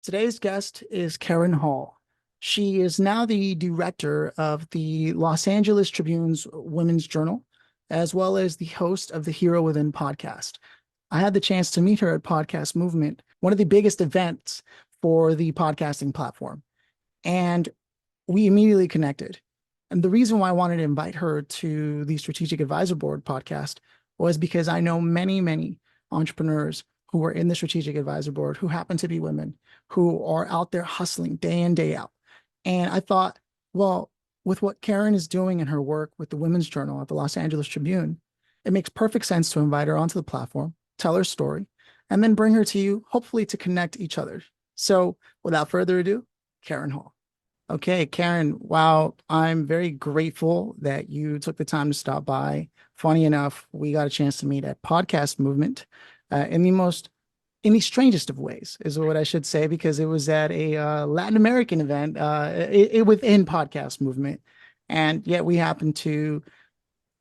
Today's guest is Karen Hall. She is now the director of the Los Angeles Tribune's Women's Journal, as well as the host of the Hero Within podcast. I had the chance to meet her at Podcast Movement, one of the biggest events for the podcasting platform, and we immediately connected. And the reason why I wanted to invite her to the Strategic Advisor Board podcast was because I know many, many entrepreneurs who are in the Strategic Advisor Board who happen to be women who are out there hustling day in, day out. And I thought, well, with what Karen is doing in her work with the Women's Journal at the Los Angeles Tribune, it makes perfect sense to invite her onto the platform, tell her story, and then bring her to you, hopefully to connect each other. So without further ado, Karen Hall. Okay, Karen, wow, I'm very grateful that you took the time to stop by. Funny enough, we got a chance to meet at Podcast Movement in the strangest of ways, is what I should say, because it was at a Latin American event within Podcast Movement. And yet we happened to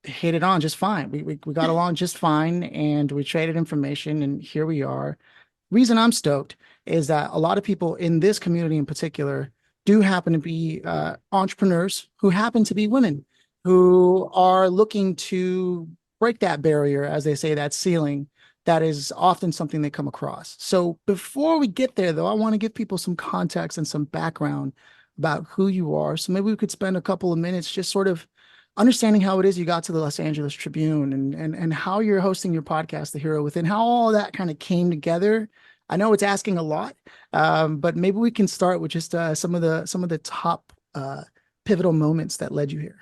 hit it on just fine. We got along just fine, and we traded information, and here we are. Reason I'm stoked is that a lot of people in this community in particular do happen to be entrepreneurs who happen to be women who are looking to break that barrier, as they say, that ceiling that is often something they come across. So before we get there, though, I want to give people some context and some background about who you are. So maybe we could spend a couple of minutes just sort of understanding how it is you got to the Los Angeles Tribune and how you're hosting your podcast, The Hero Within, how all that kind of came together. I know it's asking a lot, but maybe we can start with just some of the top pivotal moments that led you here.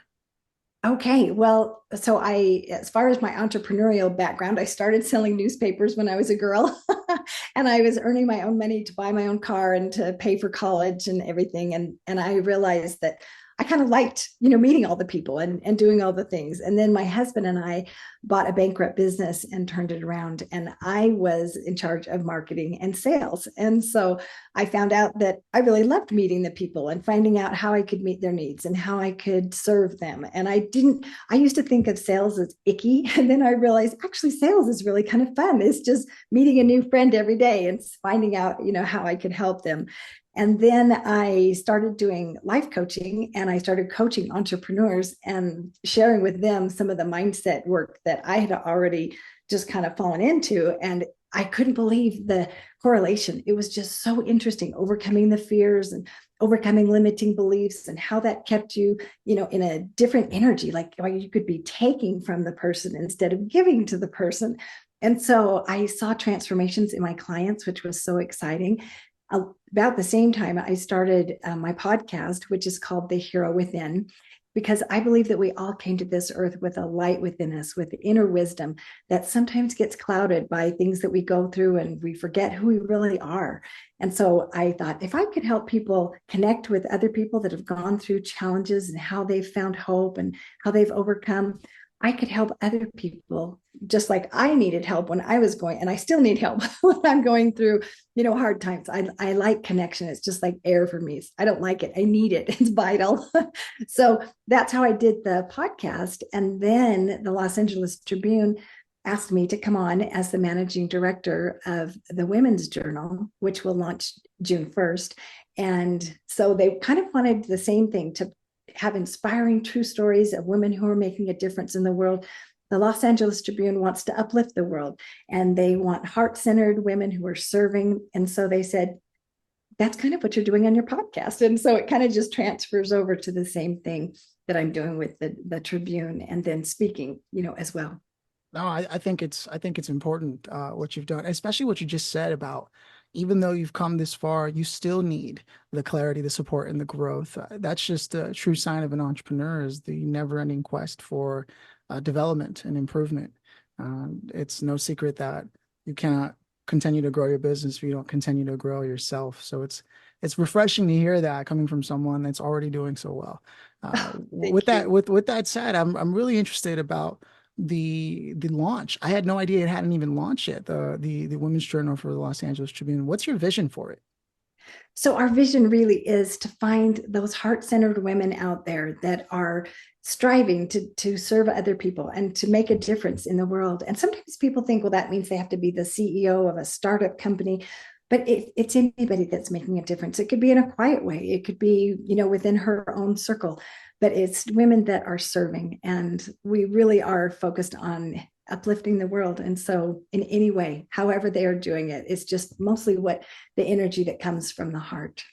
Okay, well, as far as my entrepreneurial background, I started selling newspapers when I was a girl, and I was earning my own money to buy my own car and to pay for college and everything. And I realized that I kind of liked, meeting all the people and doing all the things. And then my husband and I bought a bankrupt business and turned it around. And I was in charge of marketing and sales. And so I found out that I really loved meeting the people and finding out how I could meet their needs and how I could serve them. And I used to think of sales as icky. And then I realized actually sales is really kind of fun. It's just meeting a new friend every day and finding out, how I could help them. And then I started doing life coaching, and I started coaching entrepreneurs and sharing with them some of the mindset work that I had already just kind of fallen into. And I couldn't believe the correlation. It was just so interesting, overcoming the fears and overcoming limiting beliefs and how that kept you, in a different energy, like you could be taking from the person instead of giving to the person. And so I saw transformations in my clients, which was so exciting. About the same time, I started my podcast, which is called The Hero Within, because I believe that we all came to this earth with a light within us, with inner wisdom that sometimes gets clouded by things that we go through and we forget who we really are. And so I thought if I could help people connect with other people that have gone through challenges and how they've found hope and how they've overcome, I could help other people just like I needed help when I was going, and I still need help when I'm going through, hard times. I like connection. It's just like air for me. I don't like it. I need it. It's vital. So that's how I did the podcast. And then the Los Angeles Tribune asked me to come on as the managing director of the Women's Journal, which will launch June 1st. And so they kind of wanted the same thing, to have inspiring true stories of women who are making a difference in the world. The Los Angeles Tribune wants to uplift the world, and they want heart-centered women who are serving. And so they said, that's kind of what you're doing on your podcast. And so it kind of just transfers over to the same thing that I'm doing with the Tribune, and then speaking, as well. No, I think it's important what you've done, especially what you just said about even though you've come this far, you still need the clarity, the support, and the growth. That's just a true sign of an entrepreneur, is the never-ending quest for development and improvement. It's no secret that you cannot continue to grow your business if you don't continue to grow yourself. So it's refreshing to hear that coming from someone that's already doing so well. With that said, I'm really interested about the launch. I had no idea it hadn't even launched yet, the Women's Journal for the Los Angeles Tribune. What's your vision for it? So our vision really is to find those heart-centered women out there that are striving to serve other people and to make a difference in the world. And sometimes people think, well, that means they have to be the CEO of a startup company. but it's anybody that's making a difference. It could be in a quiet way. It could be, within her own circle, but it's women that are serving. And we really are focused on uplifting the world. And so in any way, however they are doing it, it's just mostly what the energy that comes from the heart.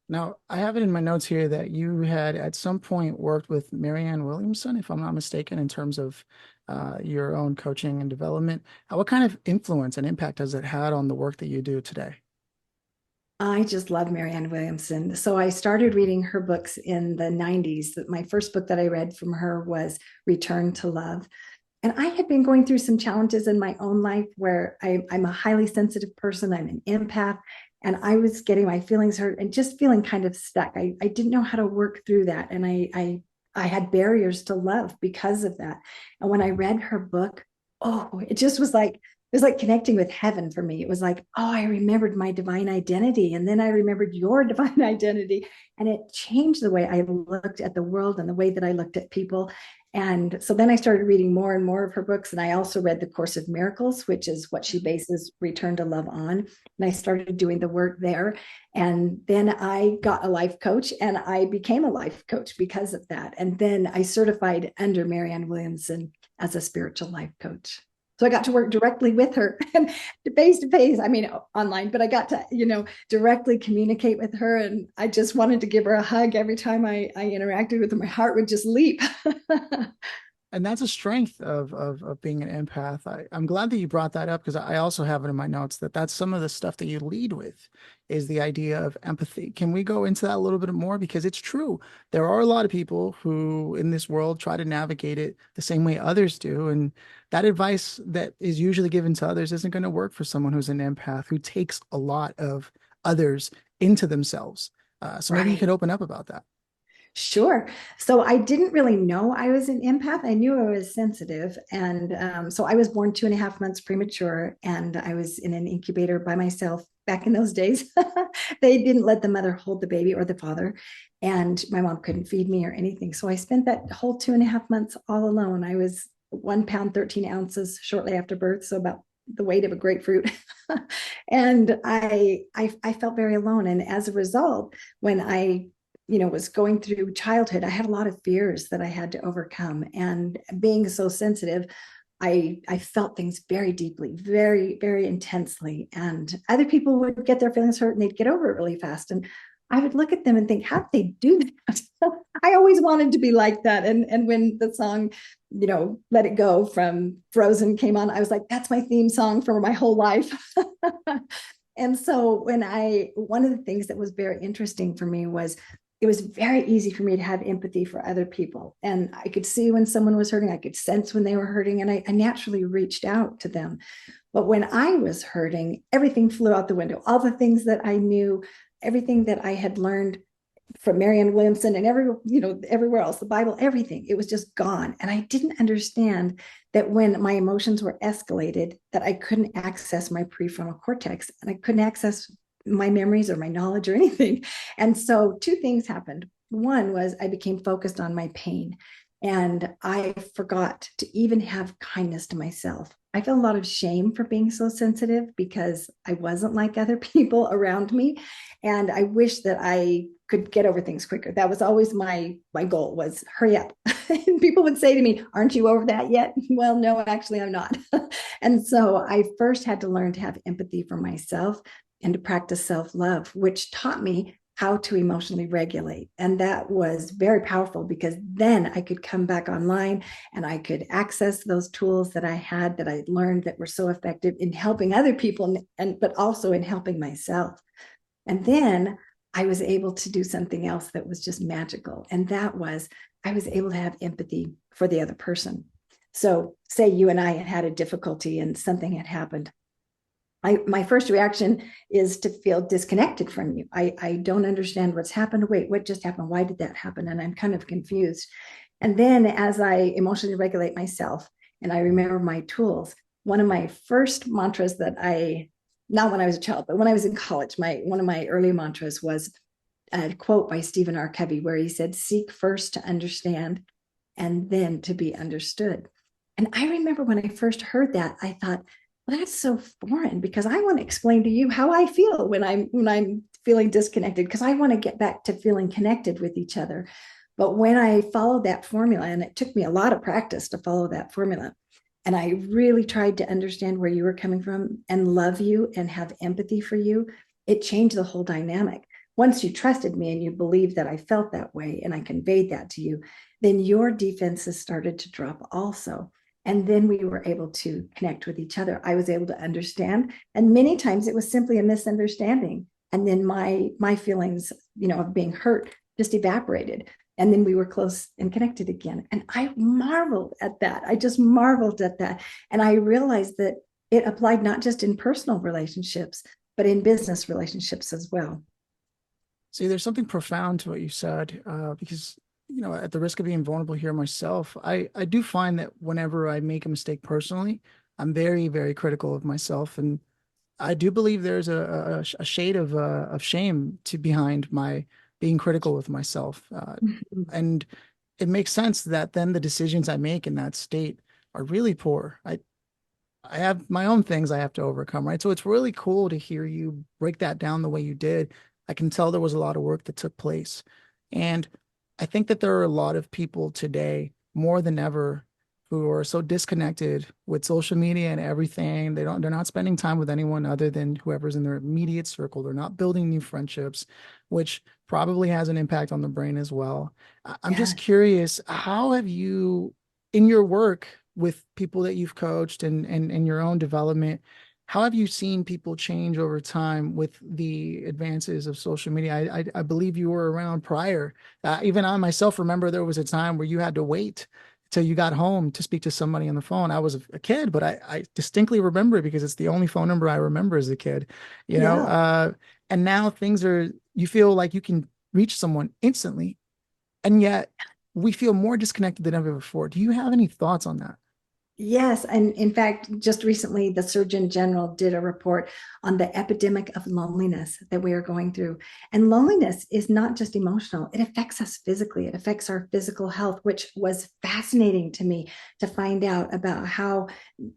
Now, I have it in my notes here that you had at some point worked with Marianne Williamson, if I'm not mistaken, in terms of your own coaching and development. What kind of influence and impact has it had on the work that you do today? I just love Marianne Williamson. So I started reading her books in the 90s. My first book that I read from her was Return to Love. And I had been going through some challenges in my own life where I'm a highly sensitive person, I'm an empath, and I was getting my feelings hurt and just feeling kind of stuck. I didn't know how to work through that. And I had barriers to love because of that. And when I read her book, oh, it just was like, it was like connecting with heaven for me. It was like, oh, I remembered my divine identity. And then I remembered your divine identity. And it changed the way I looked at the world and the way that I looked at people. And so then I started reading more and more of her books. And I also read The Course of Miracles, which is what she bases Return to Love on. And I started doing the work there. And then I got a life coach and I became a life coach because of that. And then I certified under Marianne Williamson as a spiritual life coach. So I got to work directly with her and face to face, I mean, online, but I got to, directly communicate with her. And I just wanted to give her a hug every time I interacted with her. My heart would just leap. And that's a strength of being an empath. I'm glad that you brought that up because I also have it in my notes that that's some of the stuff that you lead with is the idea of empathy. Can we go into that a little bit more? Because it's true. There are a lot of people who in this world try to navigate it the same way others do. And that advice that is usually given to others isn't going to work for someone who's an empath who takes a lot of others into themselves. So maybe you could Right. open up about that. Sure. So I didn't really know I was an empath. I knew I was sensitive. And so I was born 2.5 months premature, and I was in an incubator by myself back in those days. They didn't let the mother hold the baby or the father. And my mom couldn't feed me or anything. So I spent that whole 2.5 months all alone. I was 1 pound, 13 ounces shortly after birth. So about the weight of a grapefruit. And I felt very alone. And as a result, when I was going through childhood, I had a lot of fears that I had to overcome. And being so sensitive, I felt things very deeply, very, very intensely. And other people would get their feelings hurt and they'd get over it really fast. And I would look at them and think, how did they do that? I always wanted to be like that. And when the song, Let It Go from Frozen came on, I was like, that's my theme song for my whole life. And so one of the things that was very interesting for me was it was very easy for me to have empathy for other people. And I could see when someone was hurting, I could sense when they were hurting, and I naturally reached out to them. But when I was hurting, everything flew out the window. All the things that I knew, everything that I had learned from Marianne Williamson and everywhere else, the Bible, everything, it was just gone. And I didn't understand that when my emotions were escalated, that I couldn't access my prefrontal cortex and I couldn't access my memories or my knowledge or anything. And so two things happened. One was I became focused on my pain and I forgot to even have kindness to myself. I felt a lot of shame for being so sensitive because I wasn't like other people around me. And I wish that I could get over things quicker. That was always my goal was hurry up. And people would say to me, aren't you over that yet? Well, no, actually I'm not. And so I first had to learn to have empathy for myself and to practice self-love, which taught me how to emotionally regulate. And that was very powerful because then I could come back online and I could access those tools that I had that I learned that were so effective in helping other people but also in helping myself. And then I was able to do something else that was just magical. And that was I was able to have empathy for the other person. So say you and I had a difficulty and something had happened. My first reaction is to feel disconnected from you. I don't understand what's happened. Wait, what just happened? Why did that happen? And I'm kind of confused. And then as I emotionally regulate myself and I remember my tools, one of my first mantras that not when I was a child, but when I was in college, one of my early mantras was a quote by Stephen R. Covey where he said, seek first to understand and then to be understood. And I remember when I first heard that, I thought, well, that's so foreign because I want to explain to you how I feel when I'm feeling disconnected because I want to get back to feeling connected with each other. But when I followed that formula, and it took me a lot of practice to follow that formula, and I really tried to understand where you were coming from and love you and have empathy for you, it changed the whole dynamic. Once you trusted me and you believed that I felt that way and I conveyed that to you, then your defenses started to drop also. And then we were able to connect with each other. I was able to understand. And many times it was simply a misunderstanding. And then my feelings, of being hurt just evaporated. And then we were close and connected again. And I marveled at that. I just marveled at that. And I realized that it applied not just in personal relationships, but in business relationships as well. See, there's something profound to what you said, because, at the risk of being vulnerable here myself, I do find that whenever I make a mistake personally, I'm very, very critical of myself. And I do believe there's a shade of shame to behind my being critical with myself. And it makes sense that then the decisions I make in that state are really poor. I have my own things I have to overcome, right? So it's really cool to hear you break that down the way you did. I can tell there was a lot of work that took place. And I think that there are a lot of people today, more than ever, who are so disconnected with social media and everything. They're not spending time with anyone other than whoever's in their immediate circle. They're not building new friendships, which probably has an impact on the brain as well. I'm just Yeah. curious, how have you, in your work with people that you've coached and your own development, how have you seen people change over time with the advances of social media? I believe you were around prior. Even I myself remember there was a time where you had to wait till you got home to speak to somebody on the phone. I was a kid, but I distinctly remember it because it's the only phone number I remember as a kid, you know? Yeah. Uh, and now you feel like you can reach someone instantly, and yet we feel more disconnected than ever before. Do you have any thoughts on that? Yes, and in fact, just recently, the Surgeon General did a report on the epidemic of loneliness that we are going through. And loneliness is not just emotional, it affects us physically, it affects our physical health, which was fascinating to me to find out about how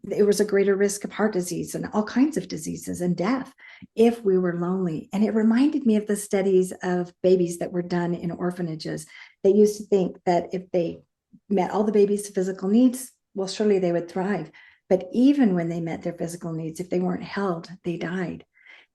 there was a greater risk of heart disease and all kinds of diseases and death if we were lonely. And it reminded me of the studies of babies that were done in orphanages. They used to think that if they met all the baby's physical needs, well, surely they would thrive. But even when they met their physical needs, if they weren't held, they died.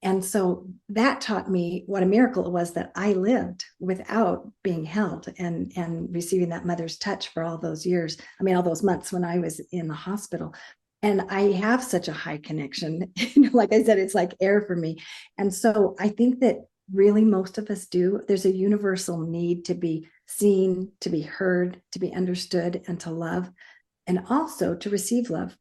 And so that taught me what a miracle it was that I lived without being held and receiving that mother's touch for all those years. I mean, all those months when I was in the hospital. And I have such a high connection. Like I said, it's like air for me. And so I think that really most of us do. There's a universal need to be seen, to be heard, to be understood, and to love, and also to receive love.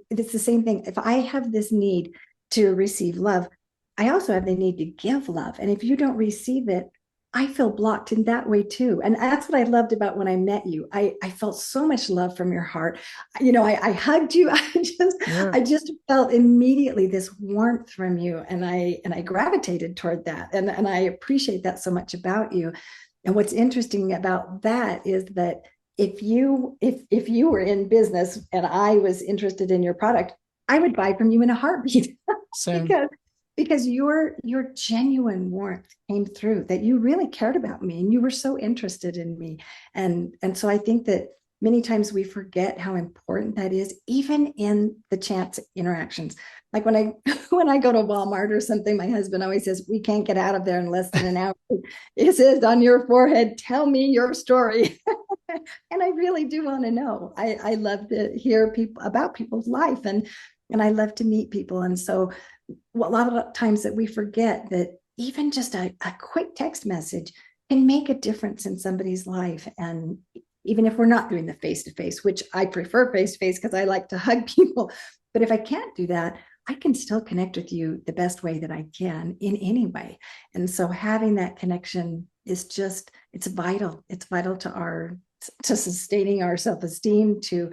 It's the same thing. If I have this need to receive love, I also have the need to give love. And if you don't receive it, I feel blocked in that way too. And that's what I loved about when I met you. I felt so much love from your heart. I hugged you. Yeah. I just felt immediately this warmth from you. And I gravitated toward that. And I appreciate that so much about you. And what's interesting about that is that if you were in business and I was interested in your product, I would buy from you in a heartbeat Same. because your genuine warmth came through, that you really cared about me and you were so interested in me. And so I think that many times we forget how important that is, even in the chance interactions. Like when I when I go to Walmart or something, my husband always says, we can't get out of there in less than an hour. It says on your forehead, tell me your story. And I really do want to know. I love to hear people about people's life, and I love to meet people. And so a lot of times that we forget that even just a quick text message can make a difference in somebody's life. And even if we're not doing the face to face, which I prefer face to face because I like to hug people, but if I can't do that, I can still connect with you the best way that I can in any way. And so having that connection is just, it's vital. It's vital to sustaining our self-esteem, to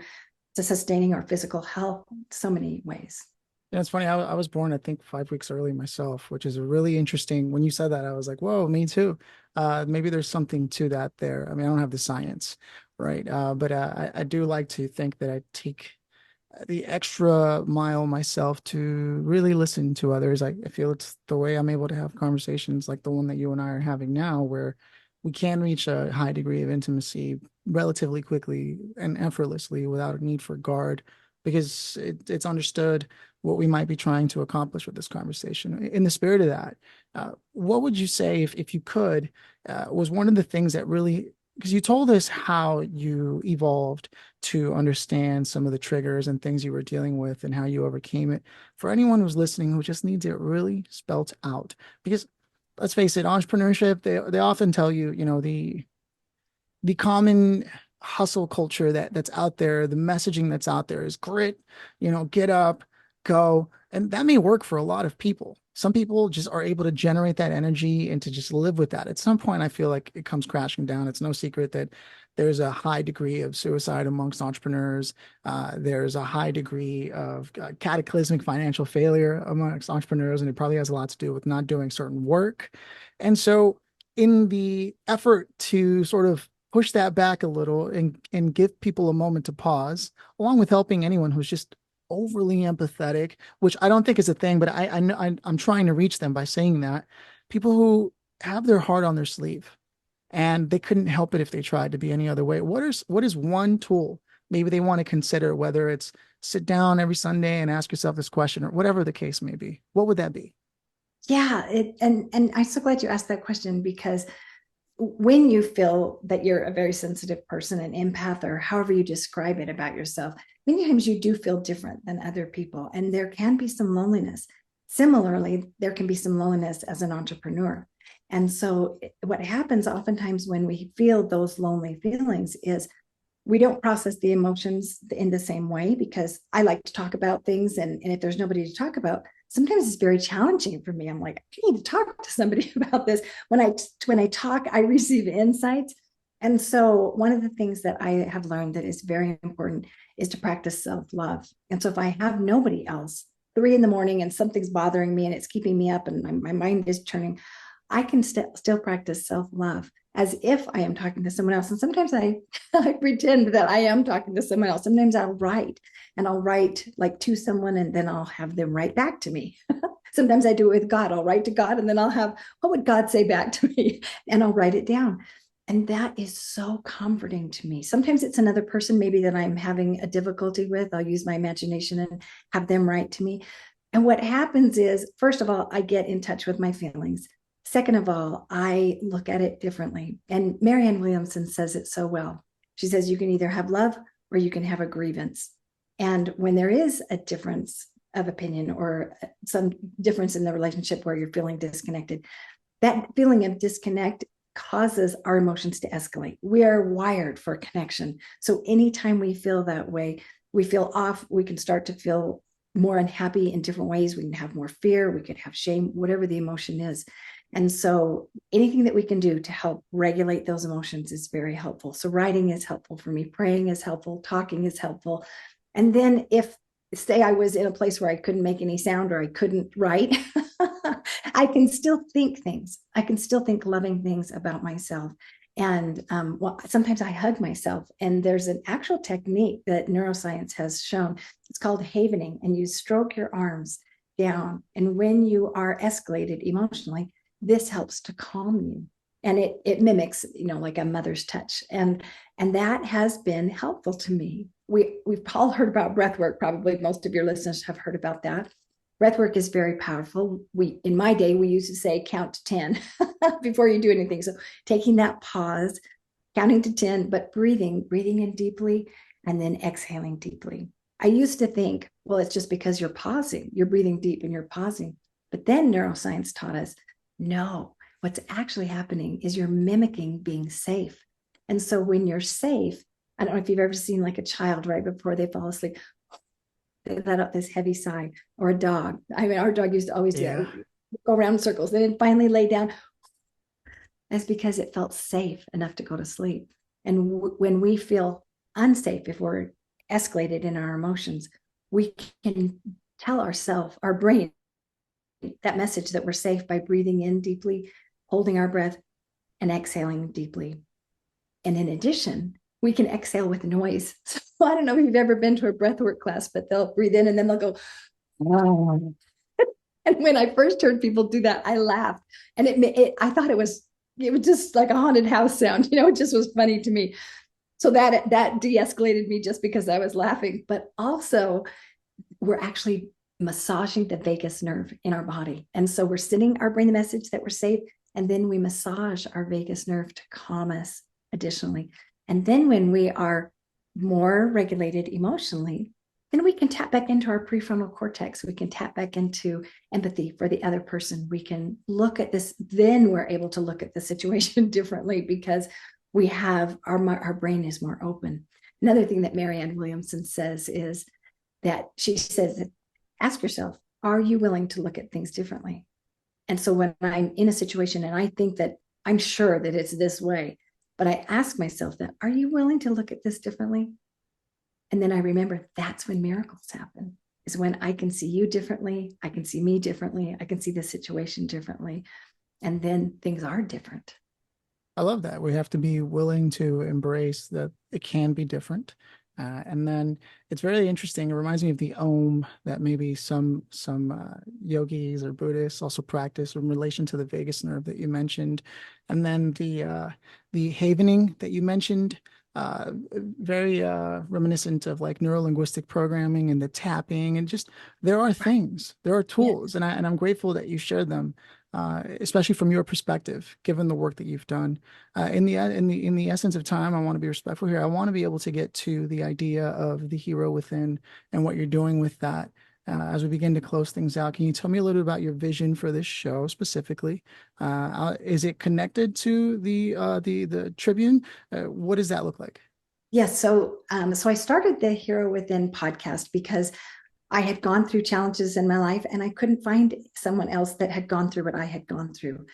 sustaining our physical health, so many ways. Yeah, it's funny. I was born, I think, 5 weeks early myself, which is a really interesting. When you said that, I was like, whoa, me too. Maybe there's something to that there. I mean, I don't have the science, right? But I do like to think that I take the extra mile myself to really listen to others. I feel it's the way I'm able to have conversations like the one that you and I are having now, where we can reach a high degree of intimacy relatively quickly and effortlessly without a need for guard, because it's understood what we might be trying to accomplish with this conversation. In the spirit of that, what would you say, if you could, was one of the things that really, because you told us how you evolved to understand some of the triggers and things you were dealing with and how you overcame it. For anyone who's listening who just needs it really spelt out, because let's face it, entrepreneurship, they often tell you, the common hustle culture that's out there, the messaging that's out there is grit, get up, go. And that may work for a lot of people. Some people just are able to generate that energy and to just live with that. At some point, I feel like it comes crashing down. It's no secret that there's a high degree of suicide amongst entrepreneurs. There's a high degree of cataclysmic financial failure amongst entrepreneurs, and it probably has a lot to do with not doing certain work. And so, in the effort to sort of push that back a little and give people a moment to pause, along with helping anyone who's just overly empathetic, which I don't think is a thing, but I'm trying to reach them by saying that people who have their heart on their sleeve and they couldn't help it if they tried to be any other way. What is one tool maybe they want to consider, whether it's sit down every Sunday and ask yourself this question or whatever the case may be? What would that be? Yeah, and I'm so glad you asked that question, because when you feel that you're a very sensitive person, an empath, or however you describe it about yourself, many times you do feel different than other people, and there can be some loneliness. Similarly, there can be some loneliness as an entrepreneur. And so, what happens oftentimes when we feel those lonely feelings is we don't process the emotions in the same way, because I like to talk about things. And if there's nobody to talk about, sometimes it's very challenging for me. I'm like, I need to talk to somebody about this. When I talk, I receive insights. And so one of the things that I have learned that is very important is to practice self-love. And so if I have nobody else, 3 a.m, and something's bothering me and it's keeping me up and my mind is turning, I can still practice self-love as if I am talking to someone else. And sometimes I pretend that I am talking to someone else. Sometimes I'll write like to someone and then I'll have them write back to me. Sometimes I do it with God. I'll write to God and then I'll have, what would God say back to me? And I'll write it down. And that is so comforting to me. Sometimes it's another person maybe that I'm having a difficulty with. I'll use my imagination and have them write to me. And what happens is, first of all, I get in touch with my feelings. Second of all, I look at it differently. And Marianne Williamson says it so well. She says, you can either have love or you can have a grievance. And when there is a difference of opinion or some difference in the relationship where you're feeling disconnected, that feeling of disconnect causes our emotions to escalate. We are wired for connection. So anytime we feel that way, we feel off, we can start to feel more unhappy in different ways. We can have more fear, we could have shame, whatever the emotion is. And so anything that we can do to help regulate those emotions is very helpful. So writing is helpful for me, praying is helpful, talking is helpful. And then if, say, I was in a place where I couldn't make any sound or I couldn't write, I can still think things. I can still think loving things about myself. And sometimes I hug myself. And there's an actual technique that neuroscience has shown. It's called havening, and you stroke your arms down. And when you are escalated emotionally, this helps to calm you. And it mimics, like a mother's touch. And that has been helpful to me. We've all heard about breath work. Probably most of your listeners have heard about that. Breath work is very powerful. In my day, we used to say count to 10 before you do anything. So taking that pause, counting to 10, but breathing in deeply, and then exhaling deeply. I used to think, well, it's just because you're pausing, you're breathing deep and you're pausing. But then neuroscience taught us, no, what's actually happening is you're mimicking being safe. And so when you're safe, I don't know if you've ever seen like a child right before they fall asleep, they let out this heavy sigh, or a dog. I mean, our dog used to always do Yeah. that, go around in circles, then it finally lay down. That's because it felt safe enough to go to sleep. And when we feel unsafe, if we're escalated in our emotions, we can tell ourselves, our brain, that message that we're safe by breathing in deeply, holding our breath, and exhaling deeply. And in addition, we can exhale with noise. So I don't know if you've ever been to a breathwork class, but they'll breathe in and then they'll go, oh. And when I first heard people do that, I laughed, and I thought it was just like a haunted house sound. It just was funny to me. So that de-escalated me just because I was laughing. But also, we're actually massaging the vagus nerve in our body, and so we're sending our brain the message that we're safe, and then we massage our vagus nerve to calm us additionally. And then when we are more regulated emotionally, then we can tap back into our prefrontal cortex. We can tap back into empathy for the other person. We can look at this. Then we're able to look at the situation differently because we have our brain is more open. Another thing that Marianne Williamson says is that she says, ask yourself, are you willing to look at things differently? And so when I'm in a situation and I think that I'm sure that it's this way, but I ask myself that, are you willing to look at this differently? And then I remember that's when miracles happen, is when I can see you differently. I can see me differently. I can see the situation differently. And then things are different. I love that. We have to be willing to embrace that it can be different. And then it's very interesting. It reminds me of the Om that maybe some yogis or Buddhists also practice in relation to the vagus nerve that you mentioned, and then the havening that you mentioned. Very reminiscent of like neuro-linguistic programming and the tapping, and just there are things, there are Yeah. tools, and I'm grateful that you shared them, especially from your perspective, given the work that you've done. In the essence of time, I want to be respectful here. I want to be able to get to the idea of the hero within and what you're doing with that. As we begin to close things out, can you tell me a little bit about your vision for this show specifically? Is it connected to the Tribune? What does that look like? Yes. So I started the Hero Within podcast because I had gone through challenges in my life and I couldn't find someone else that had gone through what I had gone through.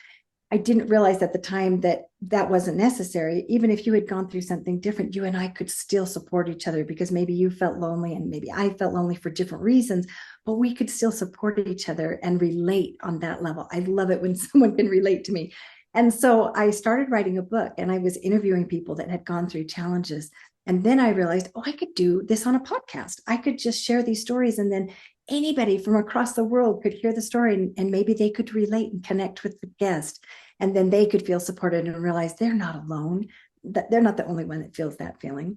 I didn't realize at the time that that wasn't necessary. Even if you had gone through something different, you and I could still support each other because maybe you felt lonely and maybe I felt lonely for different reasons, but we could still support each other and relate on that level. I love it when someone can relate to me. And so I started writing a book and I was interviewing people that had gone through challenges. And then I realized, oh, I could do this on a podcast. I could just share these stories, and then anybody from across the world could hear the story, and maybe they could relate and connect with the guest, and then they could feel supported and realize they're not alone, that they're not the only one that feels that feeling.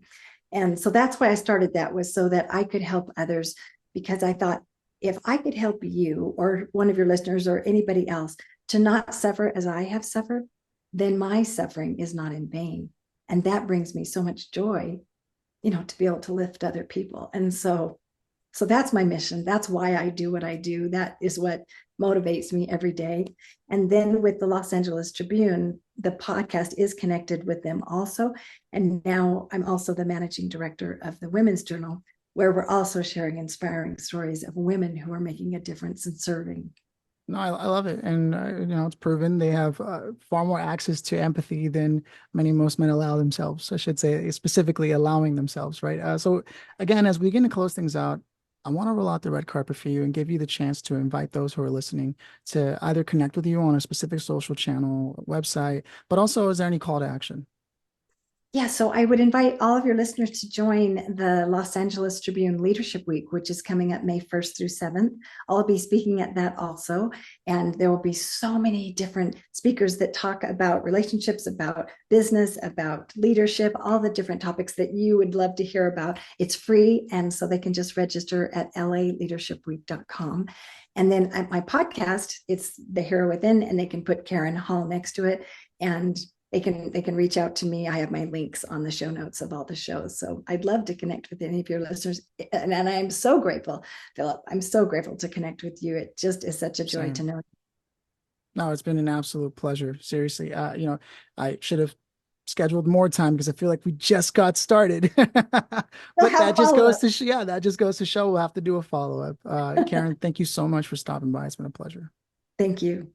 And so that's why I started that, was so that I could help others, because I thought, if I could help you or one of your listeners or anybody else to not suffer as I have suffered, then my suffering is not in vain. And that brings me so much joy, to be able to lift other people. And so that's my mission. That's why I do what I do. That is what motivates me every day. And then with the Los Angeles Tribune, the podcast is connected with them also. And now I'm also the managing director of the Women's Journal, where we're also sharing inspiring stories of women who are making a difference in serving. No, I love it, and it's proven they have far more access to empathy than most men allow themselves. I should say, specifically allowing themselves, right? So again, as we begin to close things out, I want to roll out the red carpet for you and give you the chance to invite those who are listening to either connect with you on a specific social channel, website, but also, is there any call to action? Yeah, so I would invite all of your listeners to join the Los Angeles Tribune Leadership Week, which is coming up May 1st through 7th. I'll be speaking at that also. And there will be so many different speakers that talk about relationships, about business, about leadership, all the different topics that you would love to hear about. It's free. And so they can just register at laleadershipweek.com. And then at my podcast, it's The Hero Within, and they can put Karen Hall next to it. And they can reach out to me. I have my links on the show notes of all the shows. So I'd love to connect with any of your listeners. And I'm so grateful, Phillip. I'm so grateful to connect with you. It just is such a joy Same. to know. No, it's been an absolute pleasure. Seriously. I should have scheduled more time because I feel like we just got started. We'll But have that just goes follow-up. to yeah, that just goes to show we'll have to do a follow-up. Karen, thank you so much for stopping by. It's been a pleasure. Thank you.